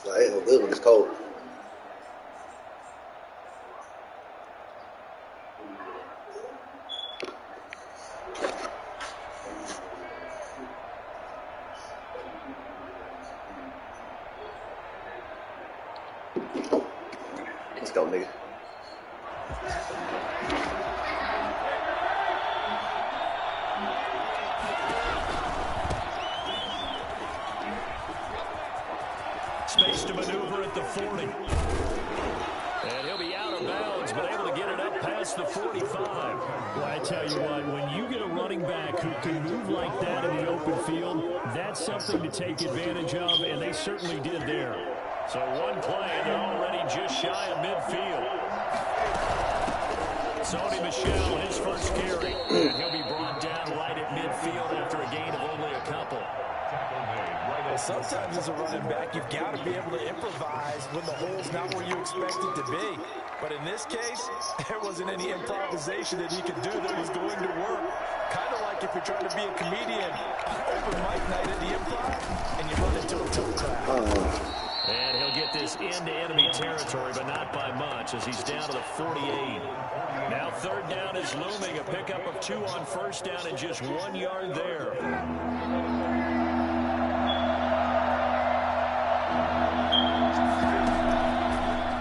Like, ain't no good when it's cold. Let's go, nigga. Space to maneuver at the 40. And he'll be out of bounds, but able to get it up past the 45. Well, I tell you what, when you get a running back who can move like that in the open field, that's something to take advantage of, and they certainly did there. So one play, and they're already just shy of midfield. Sony Michel, his first carry. And he'll be brought down right at midfield after a gain of only a couple. Well, sometimes as a running back, you've got to be able to improvise when the hole's not where you expect it to be. But in this case, there wasn't any improvisation that he could do that was going to work. Kind of like if you're trying to be a comedian, open mic night at the Improv, and you run into a tough crowd. And he'll get this into enemy territory, but not by much, as he's down to the 48. Now third down is looming, a pickup of 2 on first down and just 1 yard there.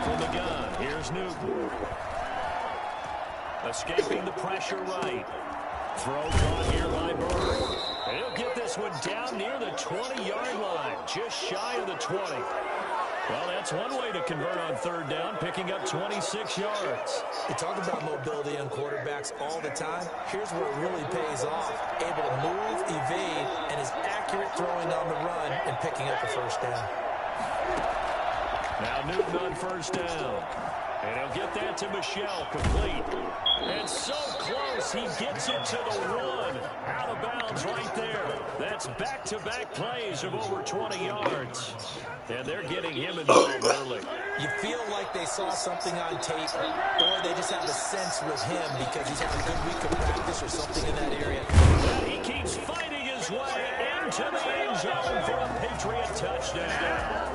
From the gun, here's Newton. Escaping the pressure right. Throw caught here by Burke. And he'll get this one down near the 20-yard line, just shy of the 20. Well, that's one way to convert on third down, picking up 26 yards. You talk about mobility on quarterbacks all the time. Here's where it really pays off. Able to move, evade, and is accurate throwing on the run and picking up a first down. Now Newton on first down. And he'll get that to Michel, complete. And so close, he gets it to the 1. Out of bounds right there. That's back-to-back plays of over 20 yards. And they're getting him involved early. You feel like they saw something on tape, or they just have a sense with him because he's had a good week of practice or something in that area. And he keeps fighting his way into the end zone for a Patriot touchdown.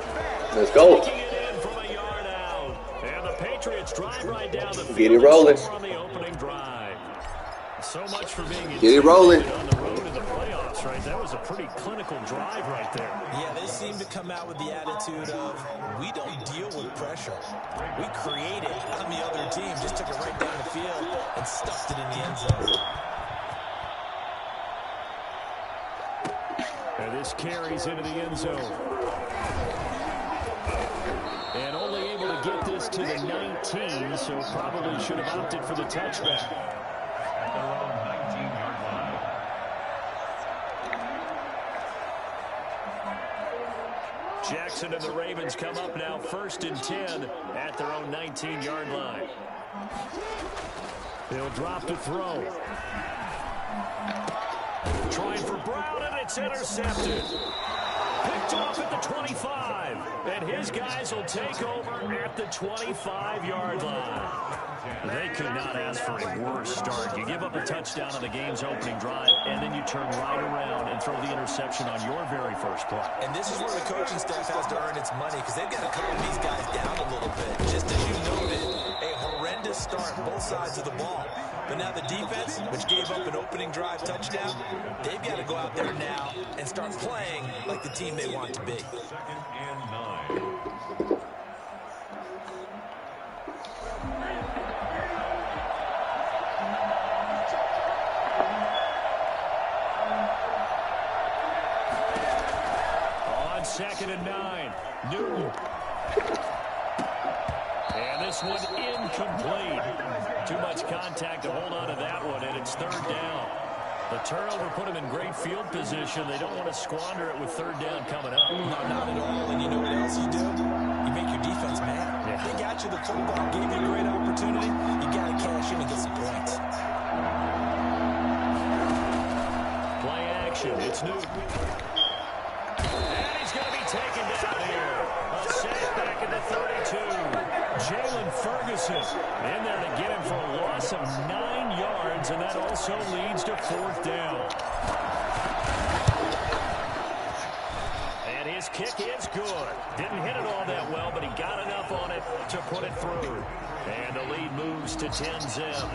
Let's go. Taking it in from a yard out. And the Patriots drive right down the field. Get it rolling. On the opening drive. So much for being Get it rolling. on the road to the playoffs, right? That was a pretty clinical drive right there. Yeah, they seem to come out with the attitude of, we don't deal with pressure. We create it on the other team, just took it right down the field and stuffed it in the end zone. And this carries into the end zone. And only able to get this to the 19, so probably should have opted for the touchback. Jackson and the Ravens come up now 1st and 10 at their own 19-yard line. They'll drop to throw. Trying for Brown, and it's intercepted. Picked off at the 25. And his guys will take over at the 25-yard line. They could not ask for a worse start. You give up a touchdown on the game's opening drive, and then you turn right around and throw the interception on your very first play. And this is where the coaching staff has to earn its money, because they've got to calm these guys down a little bit. Just as you noted, a horrendous start both sides of the ball. But now the defense, which gave up an opening drive touchdown, they've got to go out there now and start playing like the team they want to be. 2nd and 9. On 2nd and 9, Newton. And this one incomplete. Too much contact to hold on to that one, and it's 3rd down. The turnover put them in great field position. They don't want to squander it with 3rd down coming up. No, not at all. And you know what else you do? You make your defense mad. Yeah. They got you the football, gave you a great opportunity. You got to cash in and get some points. Play action. It's Newton. And he's going to be taken down here. A sack back at the 32. Jalen Ferguson in there to get him for a loss of 9 yards, and that also leads to 4th down. And his His kick is good. Didn't hit it all that well, but he got enough on it to put it through. And the lead moves to 10-zip.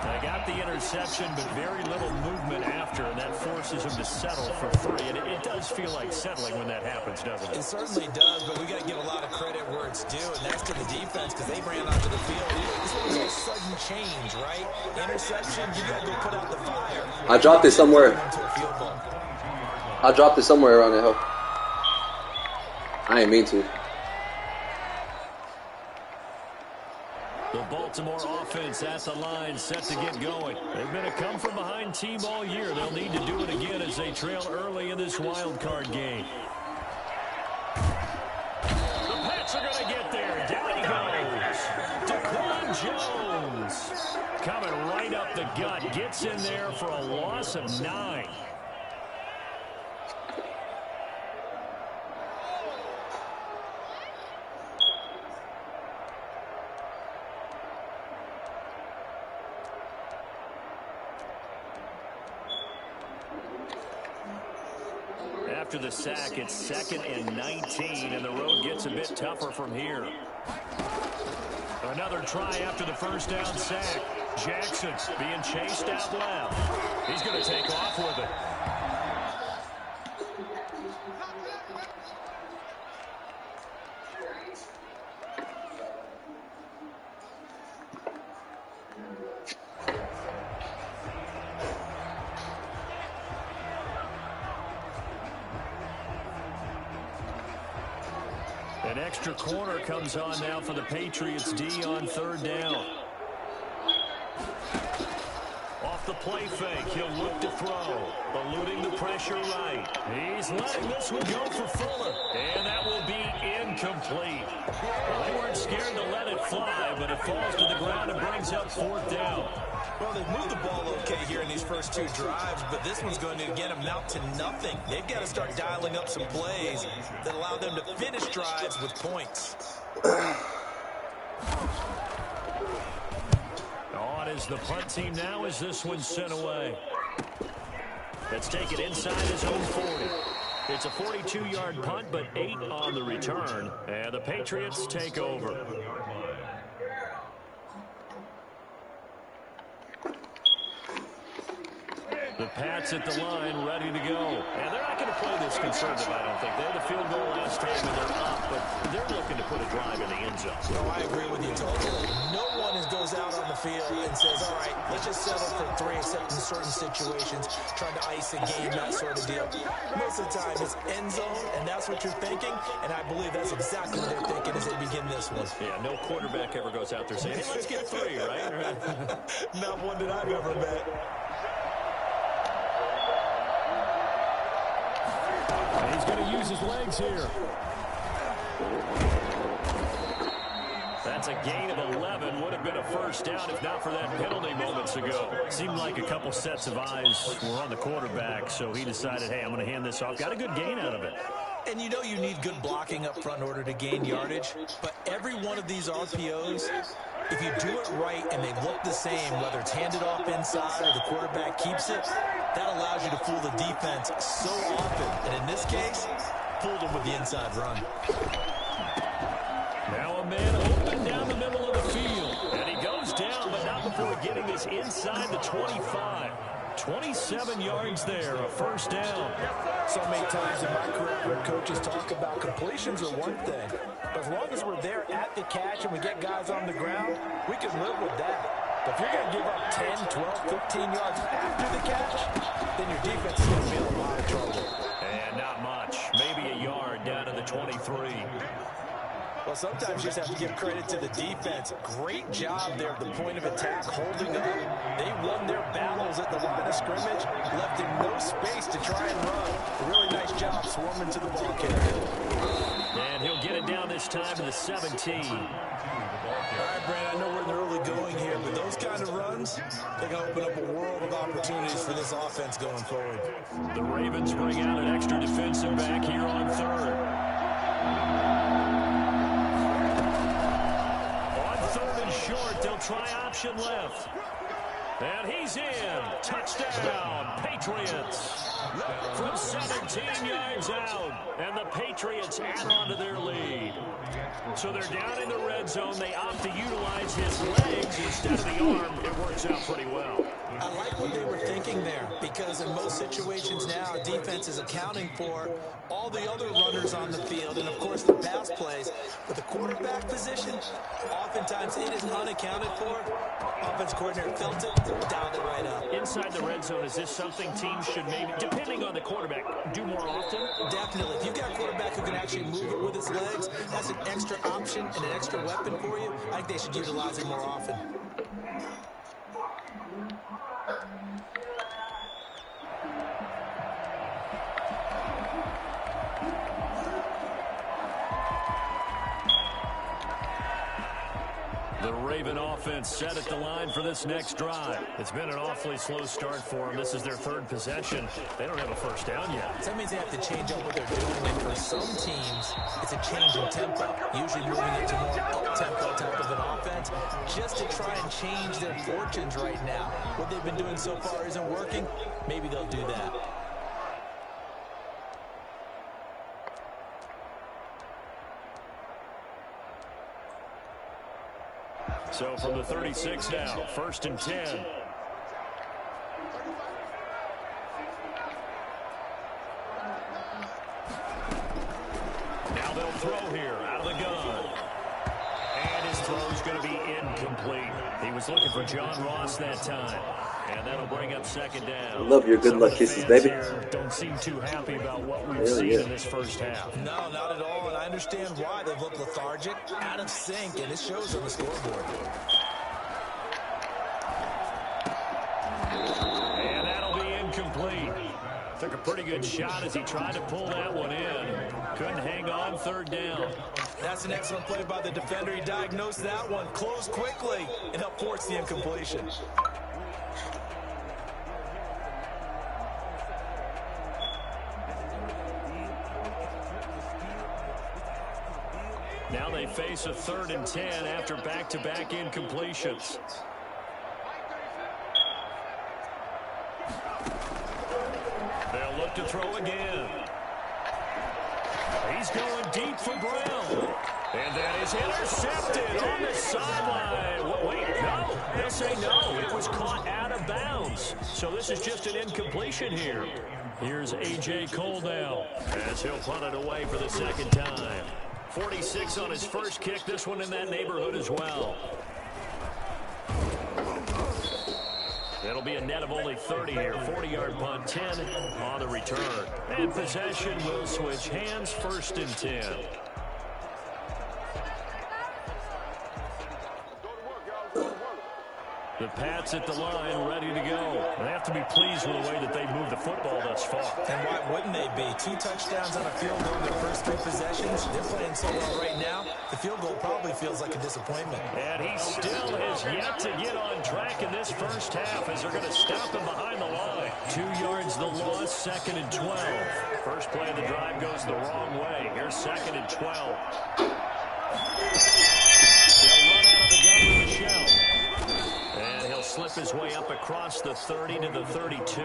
They got the interception, but very little movement after, and that forces him to settle for 3. And it does feel like settling when that happens, doesn't it? It certainly does, but we got to give a lot of credit where it's due, and that's to the defense because they ran onto the field. This was a sudden change, right? Interception, you got to go put out the fire. I dropped it somewhere. I dropped it somewhere around the hill. I didn't mean to. The Baltimore offense at the line, set to get going. They've been a come-from-behind team all year. They'll need to do it again as they trail early in this wild card game. The Pats are going to get there. Down he goes. Daquan Jones coming right up the gut. Gets in there for a loss of 9. After the sack, it's 2nd and 19, and the road gets a bit tougher from here. Another try after the first down sack. Jackson being chased out left. He's going to take off with it. An extra corner comes on now for the Patriots D on 3rd down. Off the play fake, he'll look to throw. Eluding the pressure right. He's letting this one go for Fuller. And that will be incomplete. Well, they weren't scared to let it fly, but it falls to the ground and brings up 4th down. Well, they've moved the ball okay here in these first 2 drives, but this one's going to get them out to nothing. They've got to start dialing up some plays that allow them to finish drives with points. On is the punt team now as this one's sent away. Let's take it inside his own 40. It's a 42-yard punt, but 8 on the return, and the Patriots take over. The Pats at the line, ready to go. And they're not going to play this conservative, I don't think. They had the field goal last time, and they're up, but they're looking to put a drive in the end zone. No, I agree with you totally. No one goes out on the field and says, all right, let's just settle for 3, except in certain situations, trying to ice a game, that sort of deal. Most of the time, it's end zone, and that's what you're thinking, and I believe that's exactly what they're thinking as they begin this one. Yeah, no quarterback ever goes out there saying, hey, let's get 3, right? Not one that I've ever met. He's going to use his legs here. That's a gain of 11. Would have been a first down if not for that penalty moments ago. Seemed like a couple sets of eyes were on the quarterback, so he decided, hey, I'm going to hand this off. Got a good gain out of it. And you know you need good blocking up front in order to gain yardage, but every one of these RPOs, if you do it right and they look the same, whether it's handed off inside or the quarterback keeps it, that allows you to fool the defense so often. And in this case, fooled them with the inside run. Now a man open down the middle of the field. And he goes down, but not before getting this inside the 25. 27 yards there, a first down. So many times in my career, I've heard coaches talk about completions are one thing. But as long as we're there at the catch and we get guys on the ground, we can live with that. But if you're going to give up 10, 12, 15 yards after the catch, then your defense is going to be in a lot of trouble. And not much. Maybe a yard down to the 23. Well, sometimes you just have to give credit to the defense. Great job there at the point of attack, holding up. They won their battles at the line of scrimmage, left him no space to try and run. A really nice job swarming to the ball carrier. And he'll get it down this time to the 17. All right, Brad, I know we're in the early going here, but those kind of runs, they can open up a world of opportunities for this offense going forward. The Ravens bring out an extra defensive back here on 3rd. Short, they'll try option left. And he's in. Touchdown, Patriots. From 17 yards out. And the Patriots add on to their lead. So they're down in the red zone. They opt to utilize his legs instead of the arm. It works out pretty well. I like what they were thinking there, because in most situations now, defense is accounting for all the other runners on the field and, of course, the pass plays. But the quarterback position, oftentimes it is unaccounted for. Offense coordinator felt it, dialed it right up. Inside the red zone, is this something teams should maybe, depending on the quarterback, do more often? Definitely. If you've got a quarterback who can actually move it with his legs, that's an extra option and an extra weapon for you. I think they should utilize it more often. The Raven offense set at the line for this next drive. It's been an awfully slow start for them. This is their third possession. They don't have a first down yet. So that means they have to change up what they're doing. And for some teams, it's a change in tempo. Usually moving into more up-tempo type of an offense just to try and change their fortunes right now. What they've been doing so far isn't working. Maybe they'll do that. So from the 36 now, 1st and 10. Now they'll throw here out of the gun. And his throw is going to be incomplete. He was looking for John Ross that time. And that'll bring up 2nd down. I love your good luck kisses, baby. Don't seem too happy about what we've seen in this first half. No, not at all, and I understand why. They look lethargic, out of sync, and it shows on the scoreboard. And that'll be incomplete. Took a pretty good shot as he tried to pull that one in. Couldn't hang on 3rd down. That's an excellent play by the defender. He diagnosed that one, closed quickly, and helped force the incompletion. Now they face a 3rd and 10 after back-to-back incompletions. They'll look to throw again. He's going deep for Brown. And that is intercepted on the sideline. Wait, no. They'll say no. It was caught out of bounds. So this is just an incompletion here. Here's A.J. Cole now as he'll punt it away for the 2nd time. 46 on his first kick. This one in that neighborhood as well. It'll be a net of only 30 here. 40-yard punt, 10 on the return. And possession will switch hands, 1st and 10. The Pats at the line, ready to go. They have to be pleased with the way that they've moved the football thus far. And why wouldn't they be? 2 touchdowns on a field goal in their first 3 possessions. They're playing so well right now, the field goal probably feels like a disappointment. And he still has yet to get on track in this first half as they're going to stop him behind the line. 2 yards the loss, 2nd and 12. First play of the drive goes the wrong way. Here's 2nd and 12. They'll run out of the gun with Michel. And he'll slip his way up across the 30 to the 32.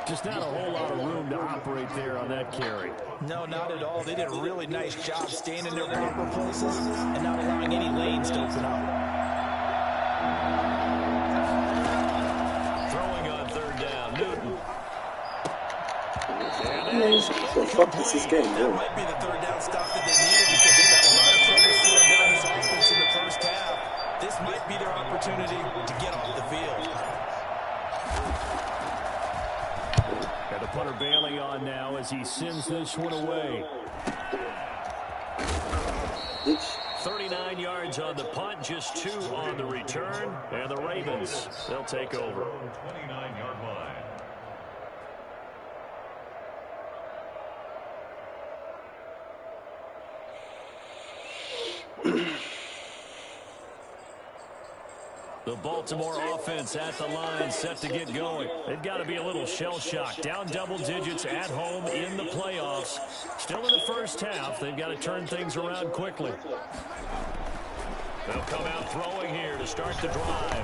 Just not a whole lot of room to operate there on that carry. No, not at all. They did a really nice job staying in their proper places and not allowing any lanes to open up. Throwing on 3rd down, Newton. What the fuck is this game doing? That might be the 3rd down stop that they needed because they got a lot of trouble slowing down this offense in the first half. This might be their opportunity to get off the field. Got the punter bailing on now as he sends this one away. 39 yards on the punt, just 2 on the return. And the Ravens, they'll take over. 29-yard line. The Baltimore offense at the line, set to get going. They've got to be a little shell-shocked. Down double digits at home in the playoffs. Still in the first half. They've got to turn things around quickly. They'll come out throwing here to start the drive.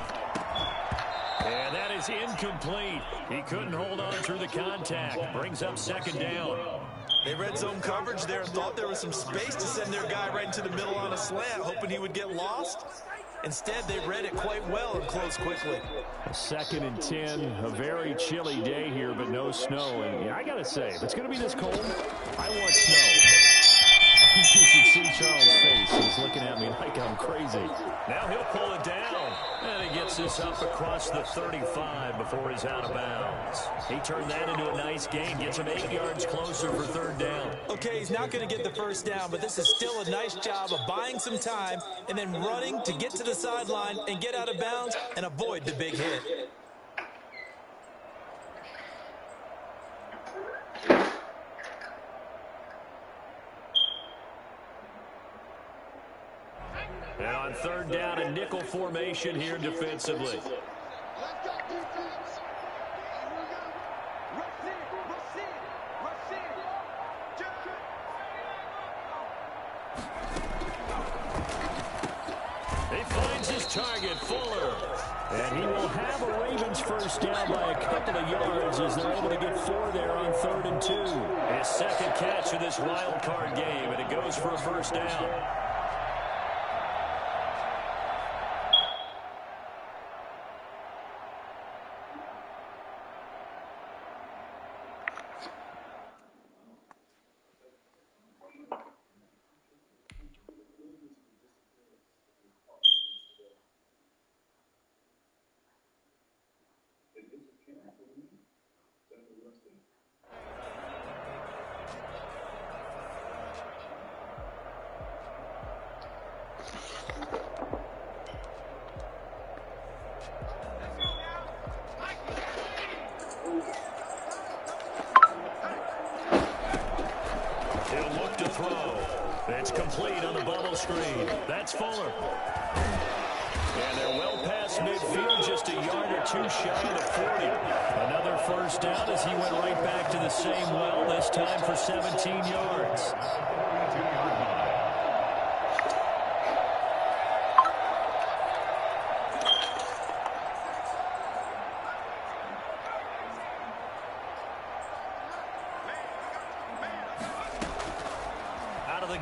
And that is incomplete. He couldn't hold on through the contact. Brings up second down. They read zone coverage there and thought there was some space to send their guy right into the middle on a slant, hoping he would get lost. Instead, they read it quite well and closed quickly. 2nd and 10, a very chilly day here, but no snow. And yeah, I got to say, if it's going to be this cold, I want snow. You should see Charles' face. He's looking at me like I'm crazy. Now he'll pull it down. And he gets this up across the 35 before he's out of bounds. He turned that into a nice gain. Gets him 8 yards closer for 3rd down. Okay, he's not going to get the first down, but this is still a nice job of buying some time and then running to get to the sideline and get out of bounds and avoid the big hit. And on 3rd down, a nickel formation here defensively. He finds his target, Fuller. And he will have a Ravens first down by a couple of yards as they're able to get 4 there on 3rd and 2. His 2nd catch of this wild card game, and it goes for a first down. It's complete on the bubble screen. That's Fuller. And they're well past midfield, just a yard or 2 shy of the 40. Another first down as he went right back to the same well, this time for 17 yards.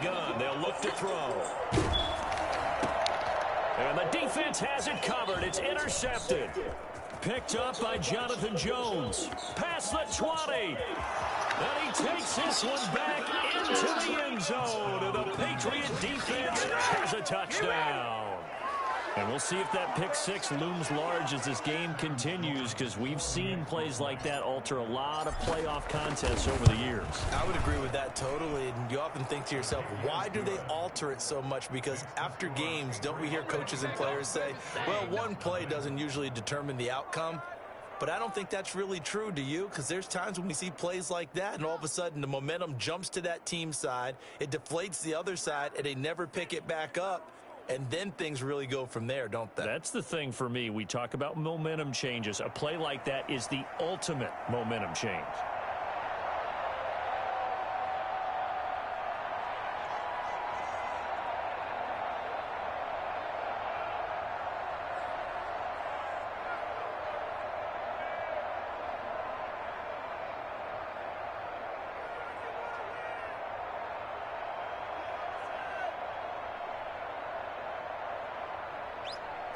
Gun. They'll look to throw. And the defense has it covered. It's intercepted. Picked up by Jonathan Jones. Past the 20. And he takes this one back into the end zone. And the Patriot defense has a touchdown. And we'll see if that pick 6 looms large as this game continues, because we've seen plays like that alter a lot of playoff contests over the years. I would agree with that totally. And you often think to yourself, why do they alter it so much? Because after games, don't we hear coaches and players say, well, one play doesn't usually determine the outcome? But I don't think that's really true, do you? Because there's times when we see plays like that, and all of a sudden the momentum jumps to that team side, it deflates the other side, and they never pick it back up. And then things really go from there, don't they? That's the thing for me. We talk about momentum changes. A play like that is the ultimate momentum change.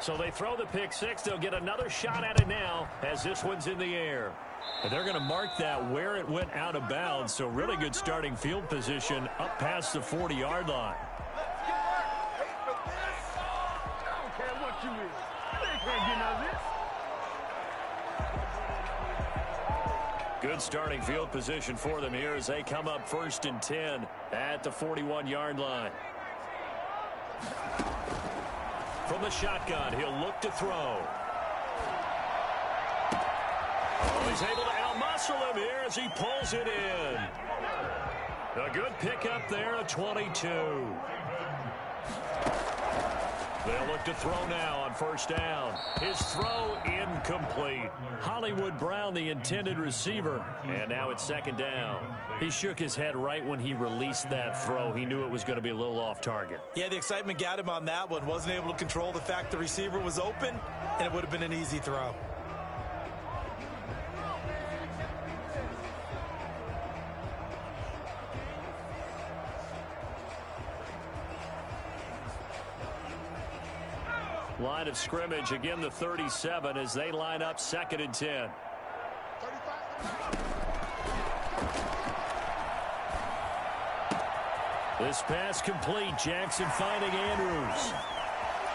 So they throw the pick 6. They'll get another shot at it now as this one's in the air. And they're going to mark that where it went out of bounds. So really good starting field position up past the 40-yard line. Good starting field position for them here as they come up 1st and 10 at the 41-yard line. From the shotgun, he'll look to throw. Oh, he's able to out-muscle him here as he pulls it in. A good pickup there at 22. They'll look to throw now on 1st down. His throw incomplete. Hollywood Brown, the intended receiver. And now it's 2nd down. He shook his head right when he released that throw. He knew it was going to be a little off target. Yeah, the excitement got him on that one. Wasn't able to control the fact the receiver was open, and it would have been an easy throw. Line of scrimmage, again the 37 as they line up 2nd and 10. This pass complete. Jackson finding Andrews.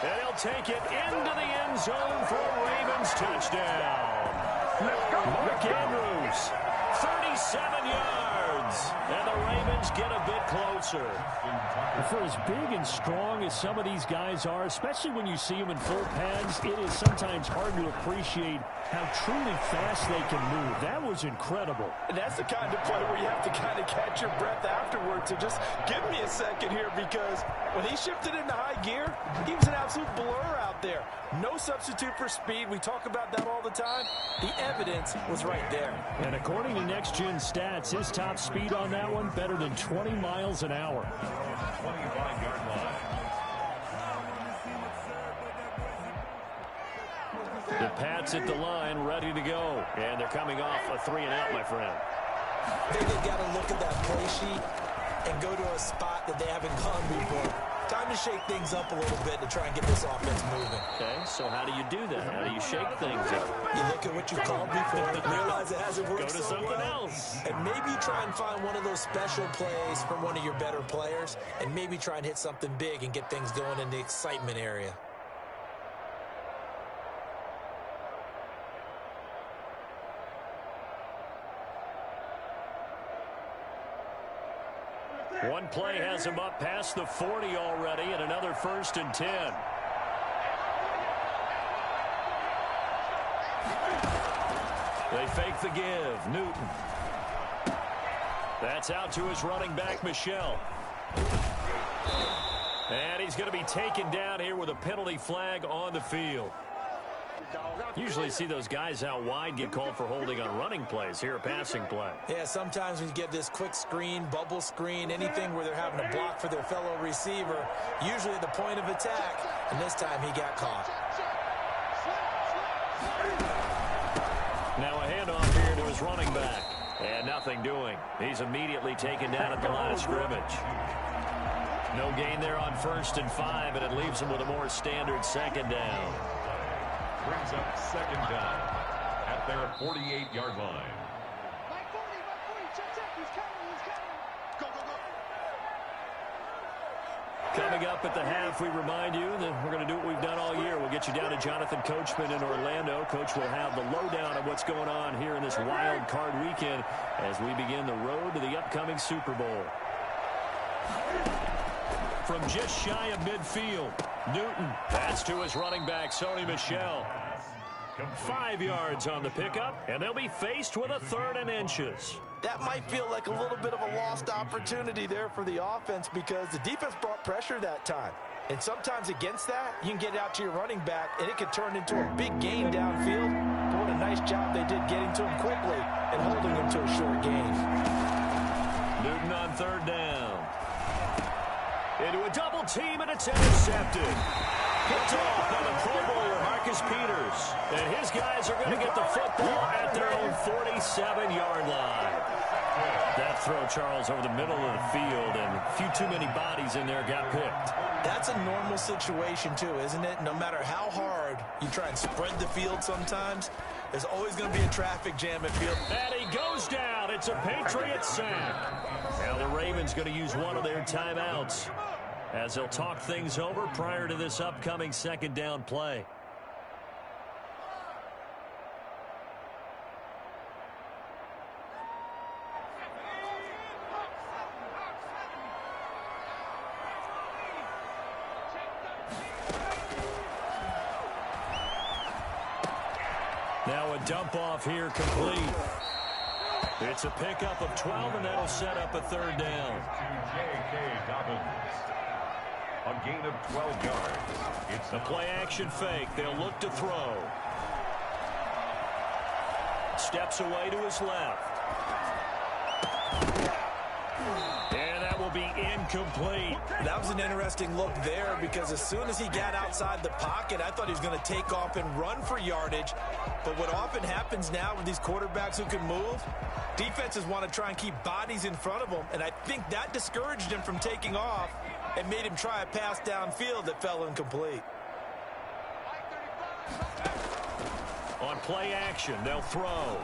And he'll take it into the end zone for a Ravens touchdown. Mark Andrews, 37 yards. And the Ravens get a bit closer. For as big and strong as some of these guys are, especially when you see them in full pads, it is sometimes hard to appreciate how truly fast they can move. That was incredible. And that's the kind of play where you have to kind of catch your breath afterwards. So just give me a second here, because when he shifted into high gear, he was an absolute blur out there. No substitute for speed. We talk about that all the time. The evidence was right there. And according to Next Gen Stats, his top speed on that one better than 20 miles an hour. 25-yard line. The Pats at the line, ready to go. And they're coming off a 3-and-out, my friend. They've got to look at that play sheet and go to a spot that they haven't gone before. Time to shake things up a little bit to try and get this offense moving. Okay, so how do you do that? How do you shake things up? You look at what you called before and realize it hasn't worked Go to so something well. else. And maybe you try and find one of those special plays from one of your better players, and maybe try and hit something big and get things going in the excitement area. One play has him up past the 40 already, and another 1st and 10. They fake the give. Newton. That's out to his running back, Michel. And he's going to be taken down here with a penalty flag on the field. Usually see those guys out wide get called for holding on running plays. Here, a passing play. Yeah, sometimes when you get this quick screen, bubble screen, anything where they're having to block for their fellow receiver, usually at the point of attack, and this time he got caught. Now a handoff here to his running back. And nothing doing. He's immediately taken down at the line of scrimmage. No gain there on 1st and 5, and it leaves him with a more standard 2nd down. Brings up 2nd down at their 48-yard line. Coming up at the half, we remind you that we're going to do what we've done all year. We'll get you down to Jonathan Coachman in Orlando. Coach will have the lowdown of what's going on here in this wild card weekend as we begin the road to the upcoming Super Bowl. From just shy of midfield, Newton. That's to his running back, Sony Michel. 5 yards on the pickup, and they'll be faced with a 3rd and inches. That might feel like a little bit of a lost opportunity there for the offense, because the defense brought pressure that time. And sometimes against that, you can get it out to your running back, and it could turn into a big gain downfield. But what a nice job they did getting to him quickly and holding him to a short gain. Newton on 3rd down. Into a double team, and it's intercepted. Picked off by the Pro Bowler, Marcus Peters. And his guys are going to get the football at their own 47-yard line. That throw, Charles, over the middle of the field, and a few too many bodies in there got picked. That's a normal situation, too, isn't it? No matter how hard you try and spread the field sometimes, there's always going to be a traffic jam at field. And he goes down. It's a Patriot sack. Now the Ravens going to use one of their timeouts as they'll talk things over prior to this upcoming 2nd down play. Now a dump off here complete. It's a pickup of 12, and that'll set up a 3rd down. J.K. Dobbins. A gain of 12 yards. It's A play-action fake. They'll look to throw. Steps away to his left. And that will be incomplete. That was an interesting look there, because as soon as he got outside the pocket, I thought he was going to take off and run for yardage. But what often happens now with these quarterbacks who can move, defenses want to try and keep bodies in front of them, and I think that discouraged him from taking off and made him try a pass downfield that fell incomplete. On play action, they'll throw.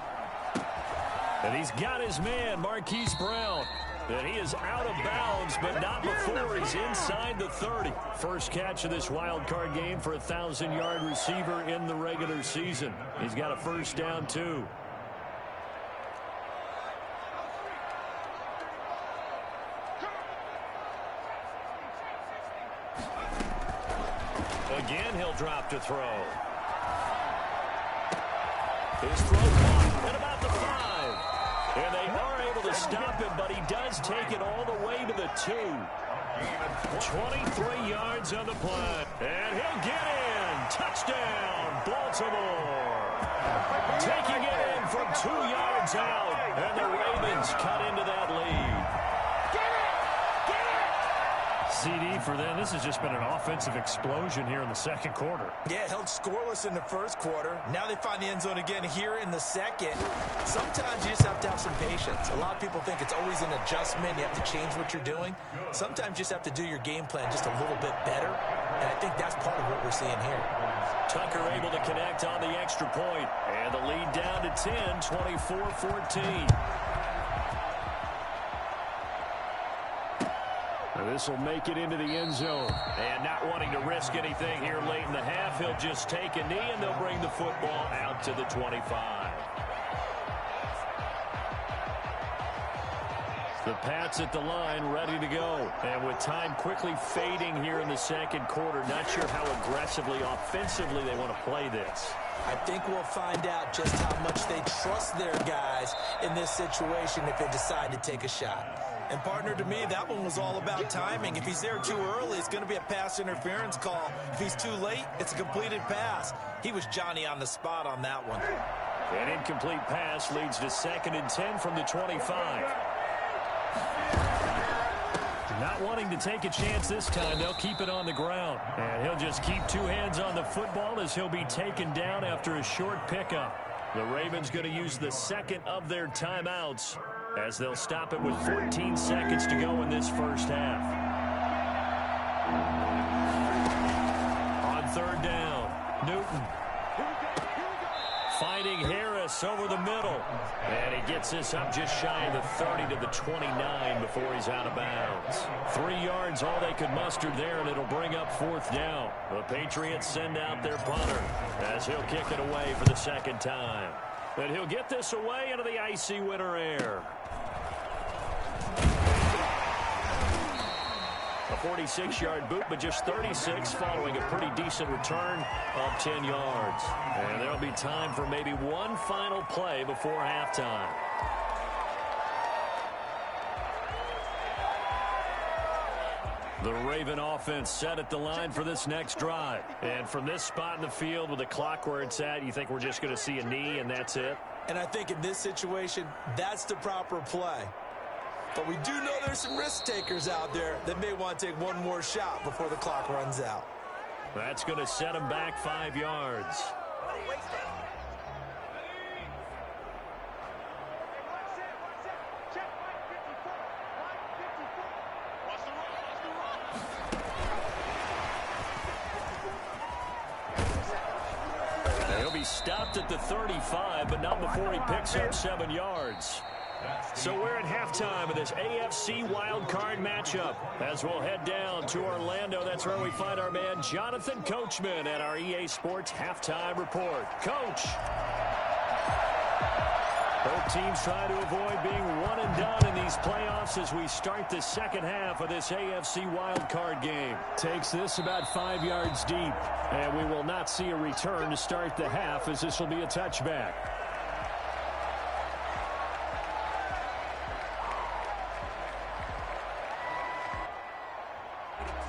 And he's got his man, Marquise Brown. And he is out of bounds, but not before he's inside the 30. First catch of this wild card game for a 1,000-yard receiver in the regular season. He's got a first down, too. Again, he'll drop to throw. His throw caught at about the 5. And they are able to stop him, but he does take it all the way to the 2. 23 yards on the play. And he'll get in. Touchdown, Baltimore. Taking it in from 2 yards out. And the Ravens cut into that lead. CD for them. This has just been an offensive explosion here in the second quarter. Yeah, held scoreless in the first quarter. Now they find the end zone again here in the second. Sometimes you just have to have some patience. A lot of people think it's always an adjustment. You have to change what you're doing. Sometimes you just have to do your game plan just a little bit better. And I think that's part of what we're seeing here. Tucker able to connect on the extra point. And the lead down to 10, 24-14. This will make it into the end zone. And not wanting to risk anything here late in the half, he'll just take a knee and they'll bring the football out to the 25. The Pats at the line, ready to go. And with time quickly fading here in the second quarter, not sure how aggressively, offensively they want to play this. I think we'll find out just how much they trust their guys in this situation if they decide to take a shot. And, partner, to me, that one was all about timing. If he's there too early, it's going to be a pass interference call. If he's too late, it's a completed pass. He was Johnny on the spot on that one. An incomplete pass leads to 2nd and 10 from the 25. Not wanting to take a chance this time, they'll keep it on the ground. And he'll just keep 2 hands on the football as he'll be taken down after a short pickup. The Ravens going to use the second of their timeouts as they'll stop it with 14 seconds to go in this first half. On 3rd down, Newton finding Harris over the middle. And he gets this up just shy of the 30 to the 29 before he's out of bounds. 3 yards, all they could muster there, and it'll bring up 4th down. The Patriots send out their punter as he'll kick it away for the second time. And he'll get this away into the icy winter air. A 46-yard boot, but just 36 following a pretty decent return of 10 yards. And there'll be time for maybe one final play before halftime. The Raven offense set at the line for this next drive. And from this spot in the field with the clock where it's at, you think we're just going to see a knee and that's it? And I think in this situation, that's the proper play. But we do know there's some risk takers out there that may want to take one more shot before the clock runs out. That's going to set him back 5 yards. He'll be stopped at the 35, but not before he picks up 7 yards. So we're at halftime of this AFC wildcard matchup. As we'll head down to Orlando, that's where we find our man Jonathan Coachman at our EA Sports Halftime Report. Coach. Both teams try to avoid being one and done in these playoffs as we start the second half of this AFC wildcard game. Takes this about 5 yards deep, and we will not see a return to start the half as this will be a touchback.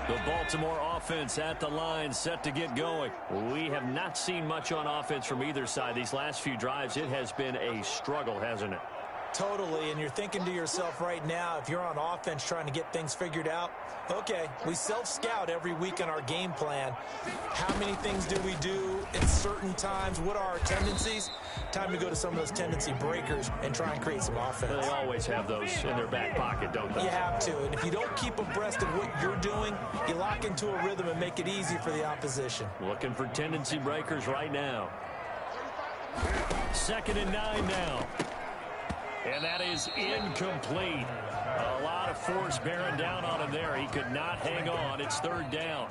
The Baltimore offense at the line, set to get going. We have not seen much on offense from either side. These last few drives, it has been a struggle, hasn't it? Totally, and you're thinking to yourself right now, if you're on offense trying to get things figured out, okay, we self-scout every week on our game plan. How many things do we do at certain times? What are our tendencies? Time to go to some of those tendency breakers and try and create some offense. They always have those in their back pocket, don't they? You have to, and if you don't keep abreast of what you're doing, you lock into a rhythm and make it easy for the opposition. Looking for tendency breakers right now. 2nd and 9 now. And that is incomplete. A lot of force bearing down on him there. He could not hang on. It's 3rd down.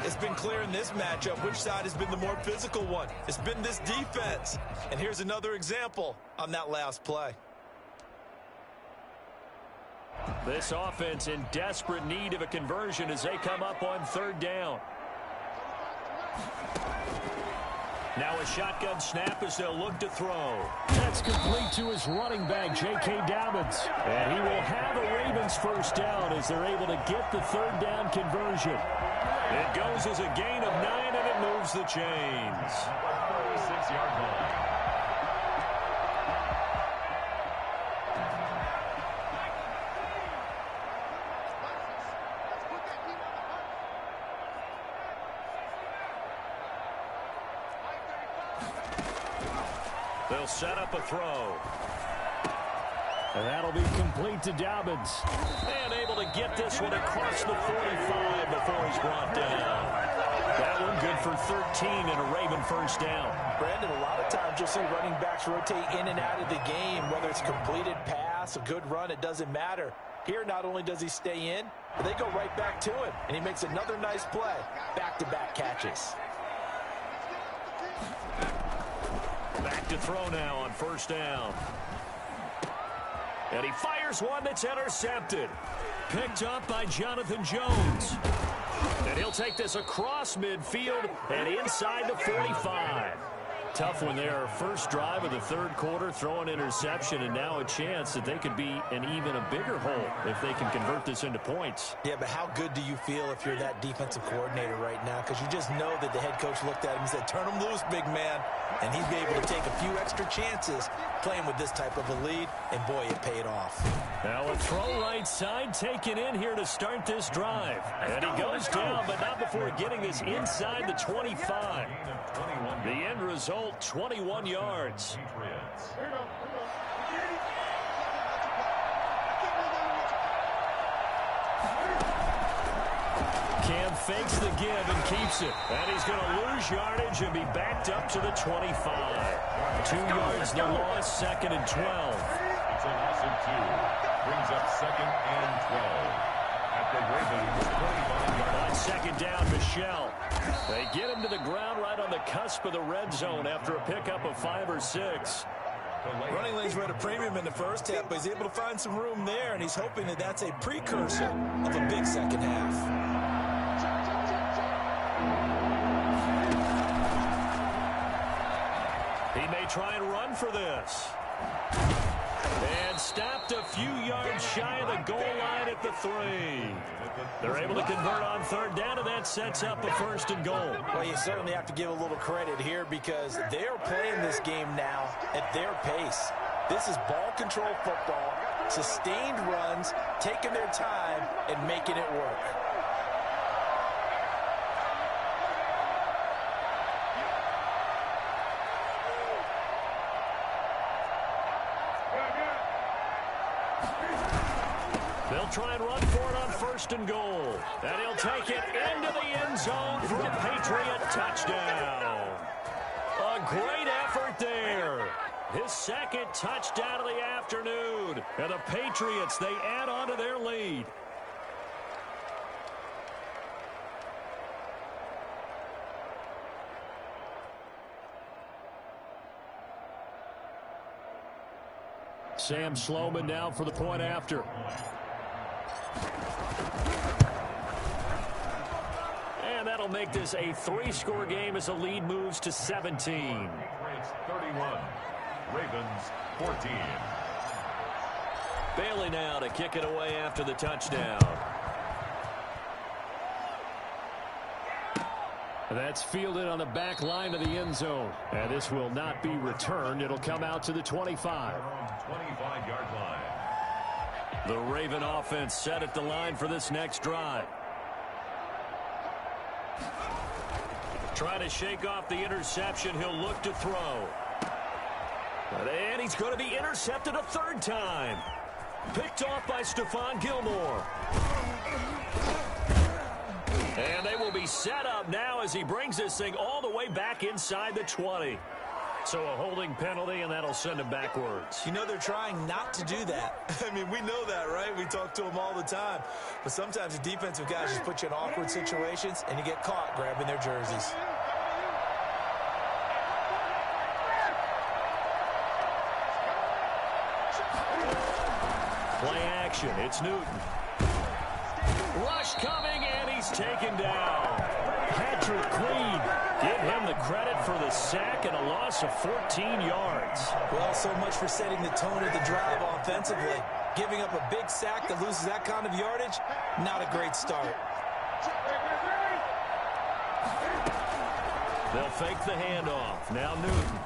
It's been clear in this matchup which side has been the more physical one. It's been this defense. And here's another example on that last play. This offense in desperate need of a conversion as they come up on 3rd down. Now a shotgun snap as they'll look to throw. That's complete to his running back, J.K. Dobbins. And he will have a Ravens 1st down as they're able to get the 3rd down conversion. It goes as a gain of 9, and it moves the chains. 36-yard line. They'll set up a throw. And that'll be complete to Dobbins. And able to get this one across the 45 before he's brought down. That one good for 13 and a Raven 1st down. Brandon, a lot of times you'll see running backs rotate in and out of the game, whether it's completed pass, a good run, it doesn't matter. Here, not only does he stay in, but they go right back to him, and he makes another nice play. Back-to-back catches. Back to throw now on 1st down. And he fires one that's intercepted. Picked up by Jonathan Jones. And he'll take this across midfield and inside the 45. Tough one there. 1st drive of the 3rd quarter, throwing interception, and now a chance that they could be in even a bigger hole if they can convert this into points. Yeah, but how good do you feel if you're that defensive coordinator right now? Because you just know that the head coach looked at him and said, turn him loose, big man. And he'd be able to take a few extra chances playing with this type of a lead, and boy, it paid off. Now a throw right side taken in here to start this drive. And he goes down, but not before getting this inside the 25. The end result, 21 yards. Cam fakes the give and keeps it. And he's going to lose yardage and be backed up to the 25. 2 yards the loss, 2nd and 12. It's a loss of 2. Brings up 2nd and 12. At the Ravens 25-yard line. On 2nd down, Michelle. They get him to the ground right on the cusp of the red zone after a pickup of 5 or 6. Running lanes were at a premium in the 1st half, but he's able to find some room there, and he's hoping that that's a precursor of a big 2nd half. He may try and run for this. And stopped a few yards shy of the goal line at the 3. They're able to convert on 3rd down, and that sets up a 1st and goal. Well, you certainly have to give a little credit here because they're playing this game now at their pace. This is ball control football, sustained runs, taking their time, and making it work. They'll try and run for it on 1st and goal. And he'll take it into the end zone for a Patriot touchdown. A great effort there. His 2nd touchdown of the afternoon. And the Patriots, they add on to their lead. Sam Sloman now for the point after. And that'll make this a 3-score game as the lead moves to 17. Patriots 31. Ravens 14. Bailey now to kick it away after the touchdown. That's fielded on the back line of the end zone. And this will not be returned. It'll come out to the 25. 25-yard The Raven offense set at the line for this next drive. Trying to shake off the interception. He'll look to throw. And he's going to be intercepted a third time. Picked off by Stephon Gilmore. And they will be set up now as he brings this thing all the way back inside the 20. So a holding penalty, and that'll send him backwards. You know they're trying not to do that. I mean, we know that, right? We talk to them all the time. But sometimes the defensive guys just put you in awkward situations, and you get caught grabbing their jerseys. Play action. It's Newton. Rush coming, and he's taken down. Patrick Queen, give him the credit for the sack and a loss of 14 yards. Well, so much for setting the tone of the drive offensively. Giving up a big sack that loses that kind of yardage, not a great start. They'll fake the handoff. Now Newton.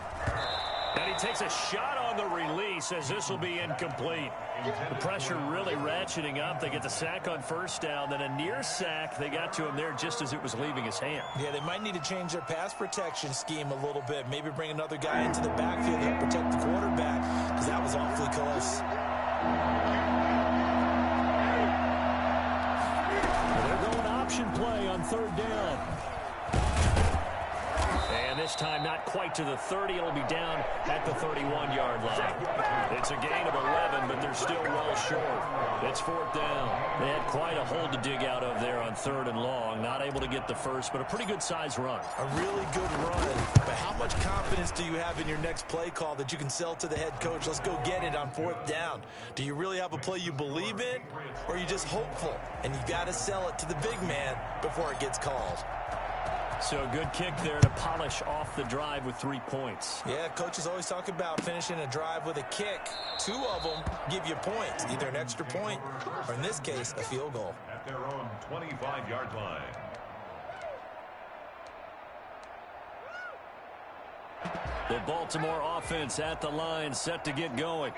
And he takes a shot on the release as this will be incomplete. The pressure really ratcheting up. They get the sack on first down. Then a near sack. They got to him there just as it was leaving his hand. Yeah, they might need to change their pass protection scheme a little bit. Maybe bring another guy into the backfield to help protect the quarterback, because that was awfully close. They're going option play on third down. And this time not quite to the 30. It'll be down at the 31-yard line. It's a gain of 11, but they're still well short. It's fourth down. They had quite a hole to dig out of there on third and long. Not able to get the first, but a pretty good-sized run. A really good run. But how much confidence do you have in your next play call that you can sell to the head coach? Let's go get it on fourth down. Do you really have a play you believe in, or are you just hopeful? And you got to sell it to the big man before it gets called. So a good kick there to polish off the drive with 3 points. Yeah, coaches always talk about finishing a drive with a kick. 2 of them give you points, either an extra point or, in this case, a field goal. At their own 25-yard line. The Baltimore offense at the line, set to get going.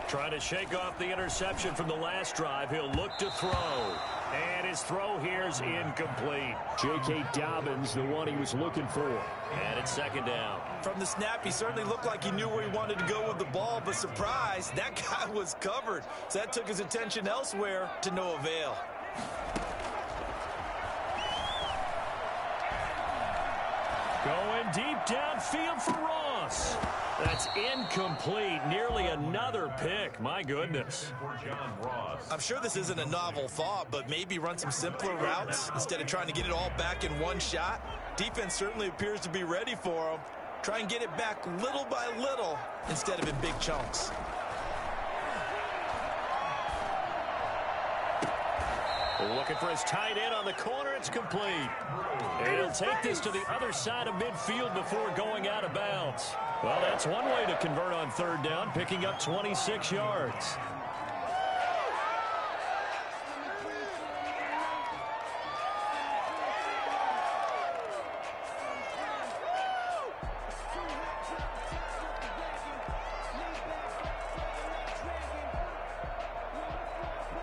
Trying to shake off the interception from the last drive. He'll look to throw. And his throw here is incomplete. J.K. Dobbins, the one he was looking for. And it's second down. From the snap, he certainly looked like he knew where he wanted to go with the ball, but surprise, that guy was covered. So that took his attention elsewhere to no avail. Going deep downfield for Ross. That's incomplete. Nearly another pick. My goodness. For John Ross. I'm sure this isn't a novel thought, but maybe run some simpler routes instead of trying to get it all back in one shot. Defense certainly appears to be ready for him. Try and get it back little by little instead of in big chunks. Looking for his tight end on the corner. It's complete. And he'll take this to the other side of midfield before going out of bounds. Well, that's one way to convert on third down, picking up 26 yards.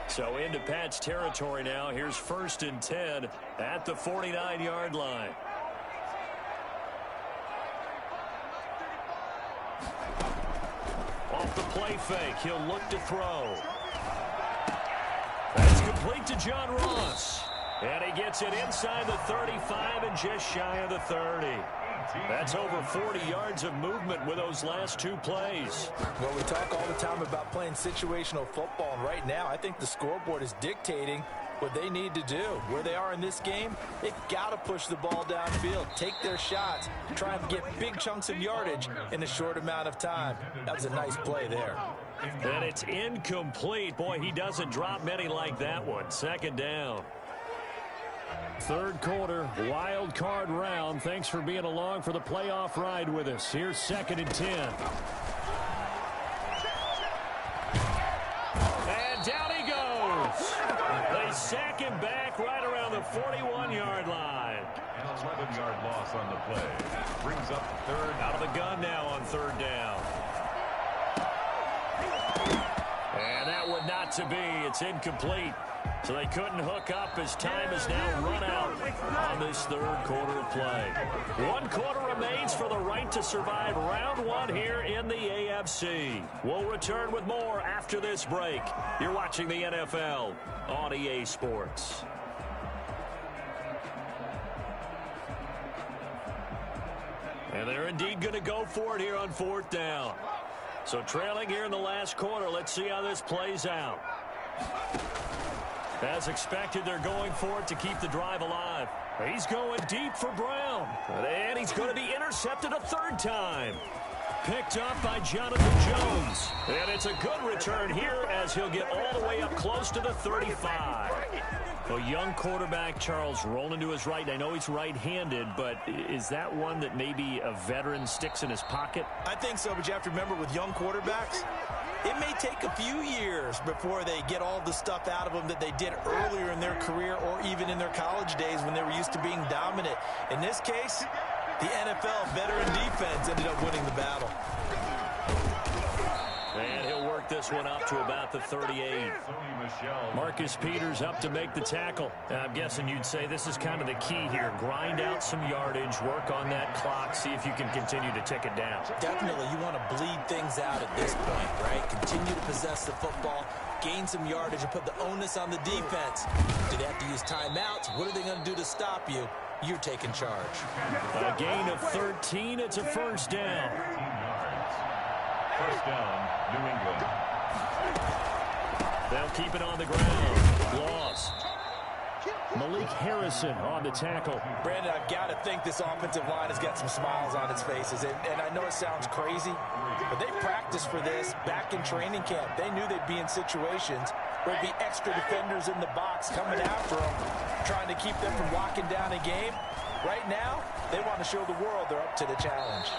So into Pat's territory now. Here's 1st and 10 at the 49-yard line. Off the play fake, he'll look to throw. That's complete to John Ross. And he gets it inside the 35 and just shy of the 30. That's over 40 yards of movement with those last 2 plays. Well, we talk all the time about playing situational football, and right now I think the scoreboard is dictating what they need to do. Where they are in this game, they've got to push the ball downfield, take their shots, try and get big chunks of yardage in a short amount of time. That was a nice play there. And it's incomplete. Boy, he doesn't drop many like that one. Second down. Third quarter, wild card round. Thanks for being along for the playoff ride with us. Here's 2nd and 10. And down he goes. They sack him back right around the 41-yard line. 11-yard loss on the play. Brings up third. Out of the gun now on third down. And that one not to be. It's incomplete. So they couldn't hook up as time is now run out on this third quarter of play. 1 quarter remains for the right to survive round 1 here in the AFC. We'll return with more after this break. You're watching the NFL on EA Sports. And they're indeed going to go for it here on 4th down. So trailing here in the last quarter, let's see how this plays out. As expected, they're going for it to keep the drive alive. He's going deep for Brown. And he's going to be intercepted a 3rd time. Picked up by Jonathan Jones. And it's a good return here as he'll get all the way up close to the 35. A young quarterback, Charles, rolling to his right. I know he's right-handed, but is that one that maybe a veteran sticks in his pocket? I think so, but you have to remember with young quarterbacks, it may take a few years before they get all the stuff out of them that they did earlier in their career or even in their college days when they were used to being dominant. In this case, the NFL veteran defense ended up winning the battle. And he'll work this one up to about the 38. Marcus Peters up to make the tackle. I'm guessing you'd say this is kind of the key here. Grind out some yardage, work on that clock, see if you can continue to tick it down. Definitely, you want to bleed things out at this point, right? Continue to possess the football, gain some yardage, and put the onus on the defense. Do they have to use timeouts? What are they going to do to stop you? You're taking charge. A gain of 13. It's a 1st down. 1st down, New England. They'll keep it on the ground. Loss. Malik Harrison on the tackle. Brandon, I've got to think this offensive line has got some smiles on its faces. And I know it sounds crazy, but they practiced for this back in training camp. They knew they'd be in situations where there'd be extra defenders in the box coming after them, trying to keep them from locking down a game. Right now, they want to show the world they're up to the challenge.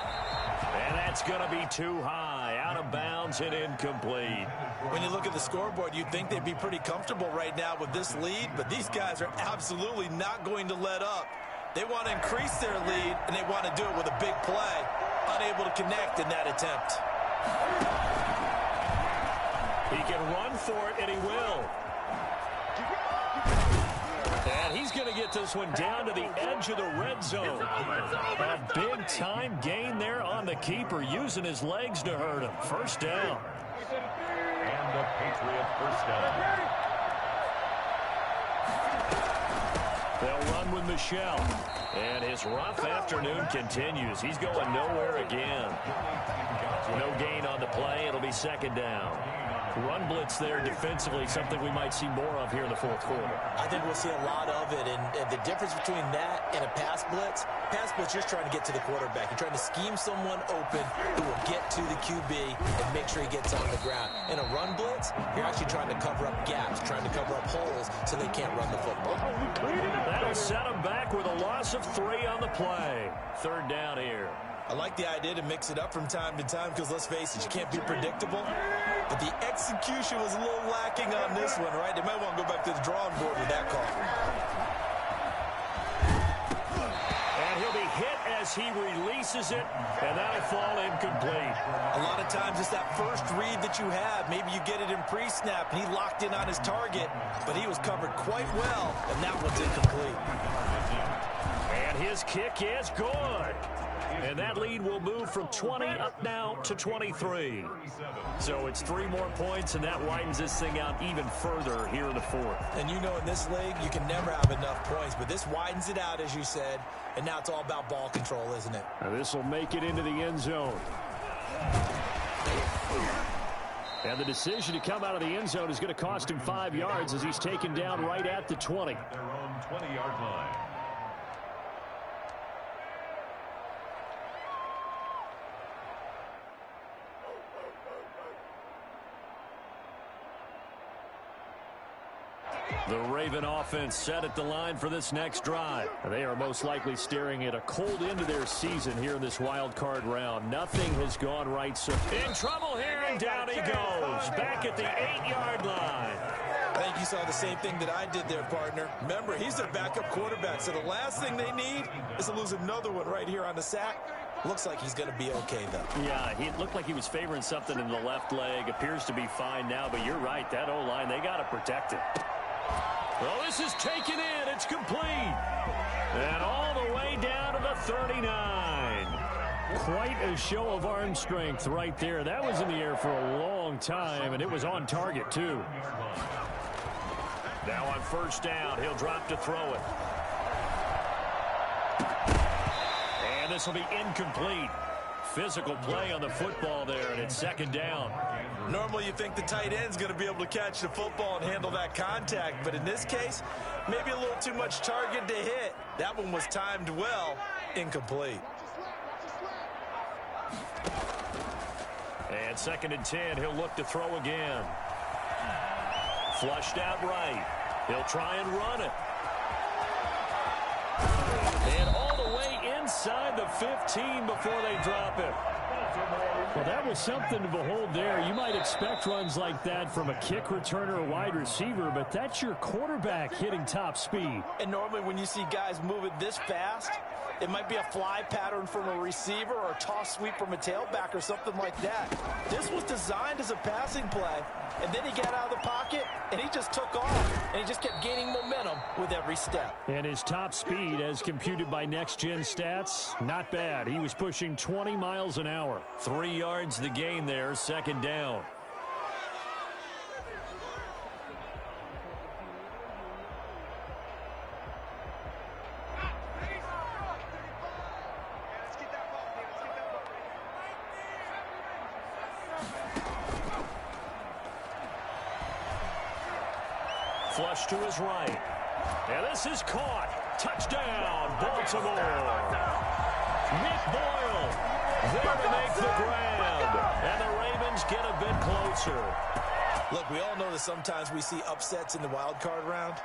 And that's going to be too high. Out of bounds and incomplete. When you look at the scoreboard, you'd think they'd be pretty comfortable right now with this lead, but these guys are absolutely not going to let up. They want to increase their lead, and they want to do it with a big play. Unable to connect in that attempt. He can run for it, and he will. And he's going to get this one down to the edge of the red zone. A big-time gain there on the keeper, using his legs to hurt him. 1st down. And the Patriot 1st down. They'll run with Michel. And his rough afternoon continues. He's going nowhere again. No gain on the play. It'll be 2nd down. Run blitz there defensively, something we might see more of here in the 4th quarter. I think we'll see a lot of it, and the difference between that and a pass blitz just trying to get to the quarterback. You're trying to scheme someone open who will get to the QB and make sure he gets on the ground. In a run blitz, you're actually trying to cover up gaps, trying to cover up holes so they can't run the football. That'll set him back with a loss of 3 on the play. 3rd down here. I like the idea to mix it up from time to time because, let's face it, you can't be predictable. But the execution was a little lacking on this one, right? They might want to go back to the drawing board with that call. And he'll be hit as he releases it, and that'll fall incomplete. A lot of times it's that first read that you have. Maybe you get it in pre-snap, and he locked in on his target, but he was covered quite well, and that one's incomplete. And his kick is good. And that lead will move from 20 up now to 23. So it's 3 more points, and that widens this thing out even further here in the 4th. And you know in this league, you can never have enough points, but this widens it out, as you said, and now it's all about ball control, isn't it? Now this will make it into the end zone. And the decision to come out of the end zone is going to cost him 5 yards as he's taken down right at the 20. Their own 20-yard line. The Raven offense set at the line for this next drive. They are most likely staring at a cold end to their season here in this wild card round. Nothing has gone right. So in trouble here, and down he goes. Back at the 8-yard line. think you saw the same thing that I did there, partner. Remember, he's their backup quarterback, so the last thing they need is to lose another one right here on the sack. Looks like he's going to be okay, though. Yeah, he looked like he was favoring something in the left leg. Appears to be fine now, but you're right. That O-line, they got to protect it. Well, this is taken in. It's complete. And all the way down to the 39. Quite a show of arm strength right there. That was in the air for a long time, and it was on target, too. Now on first down, he'll drop to throw it. And this will be incomplete. Physical play on the football there, and it's second down. Normally you think the tight end's going to be able to catch the football and handle that contact, but in this case, maybe a little too much target to hit. That one was timed well, incomplete. And second and 10, he'll look to throw again. Flushed out right. He'll try and run it. And all the way inside the 15 before they drop it. Well, that was something to behold there. You might expect runs like that from a kick returner or wide receiver, but that's your quarterback hitting top speed. And normally when you see guys moving this fast, it might be a fly pattern from a receiver or a toss sweep from a tailback or something like that. This was designed as a passing play, and then he got out of the pocket, and he just took off, and he just kept gaining momentum with every step. And his top speed, as computed by Next Gen Stats, not bad. He was pushing 20 miles an hour. 3 yards the gain there, second down. Flush to his right. And this is caught. Touchdown, Baltimore. Nick Boyle there to make the grab. And the Ravens get a bit closer. Look, we all know that sometimes we see upsets in the wild card round.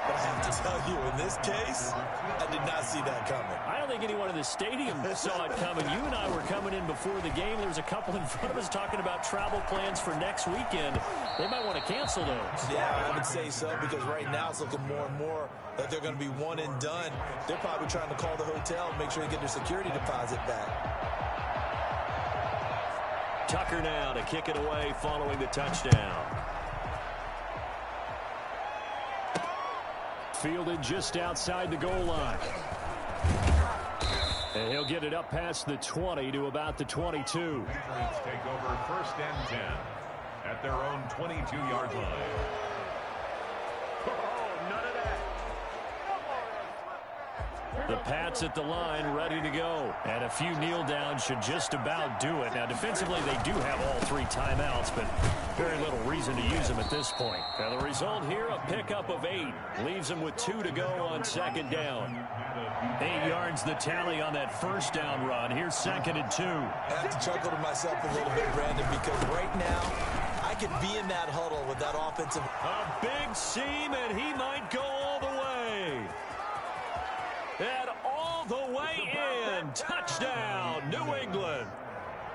But I have to tell you, in this case, I did not see that coming. I don't think anyone in the stadium saw it coming. You and I were coming in before the game. There was a couple in front of us talking about travel plans for next weekend. They might want to cancel those. Yeah, I would say so, because right now it's looking more and more that they're going to be one and done. They're probably trying to call the hotel and make sure they get their security deposit back. Tucker now to kick it away following the touchdown. Fielded just outside the goal line. And he'll get it up past the 20 to about the 22. Patriots take over first and 10 at their own 22-yard line. Oh, none of that. The Pats at the line ready to go. And a few kneel downs should just about do it. Now, defensively, they do have all 3 timeouts, but very little reason to use them at this point. Now, the result here, a pickup of 8. Leaves them with 2 to go on second down. 8 yards the tally on that first down run. Here's second and 2. I have to chuckle to myself a little bit, Brandon, because right now I could be in that huddle with that offensive. A big seam, and he might go all the way. And all the way in. Touchdown, New England.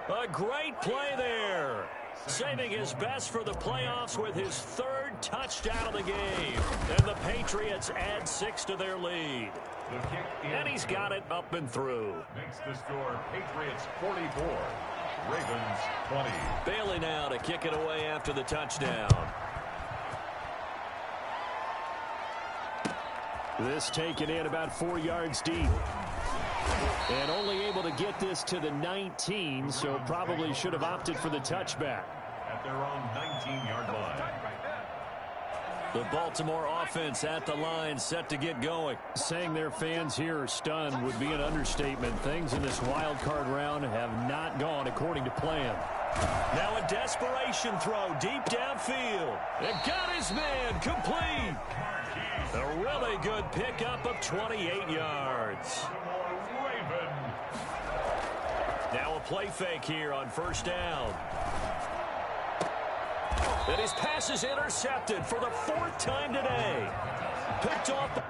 A great play there. Saving his best for the playoffs with his 3rd touchdown of the game. And the Patriots add 6 to their lead. And he's got it up and through. Makes the score Patriots 44, Ravens 20. Bailey now to kick it away after the touchdown. This taken in about 4 yards deep. And only able to get this to the 19, so probably should have opted for the touchback. At their own 19-yard line. The Baltimore offense at the line, set to get going. Saying their fans here are stunned would be an understatement. Things in this wild card round have not gone according to plan. Now a desperation throw deep downfield. It got his man complete. A really good pickup of 28 yards. Now a play fake here on first down. And his pass is intercepted for the 4th time today. Picked off the